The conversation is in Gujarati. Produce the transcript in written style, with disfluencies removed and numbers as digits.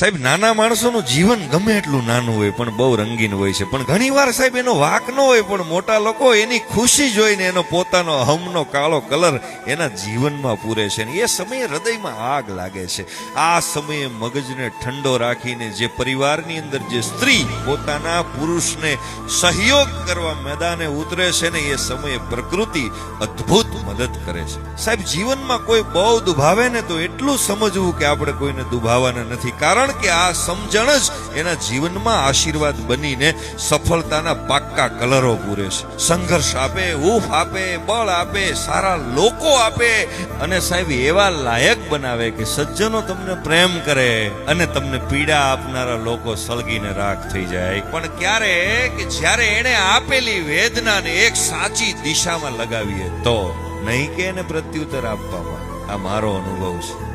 સાહેબ, નાના માણસોનું જીવન ગમે એટલું નાનું હોય પણ બહુ રંગીન હોય છે. પણ ઘણીવાર સાહેબ એનો વાંક ન હોય, પણ મોટા લોકો એની ખુશી જોઈને એનો પોતાનો હમનો કાળો કલર એના જીવનમાં પૂરે છે. એ સમયે હૃદયમાં આગ લાગે છે. આ સમયે મગજને ઠંડો રાખીને જે પરિવારની અંદર જે સ્ત્રી પોતાના પુરુષને સહયોગ કરવા મેદાને ઉતરે છે ને, એ સમયે પ્રકૃતિ અદ્ભુત મદદ કરે છે. સાહેબ, જીવનમાં કોઈ બહુ દુભાવે ને તો એટલું સમજવું કે આપણે કોઈને દુભાવાના નથી, કારણ કે આ સમજણ જ એના જીવનમાં આશીર્વાદ બનીને સફળતાના પાક્કા કલરો પૂરે છે. સંઘર્ષ આપે, ઊફ આપે, બળ આપે, સારા લોકો આપે અને સાહેબ એવા લાયક બનાવે કે સજ્જનો તમને પ્રેમ કરે અને તમને પીડા આપનારા લોકો સળગીને રાખ થઈ જાય. પણ ક્યારે કે જ્યારે એને આપેલી વેદનાને એક સાચી દિશામાં લગાવીએ તો, નહીં કે એને પ્રત્યુત્તર આપવામાં. આ મારો અનુભવ છે.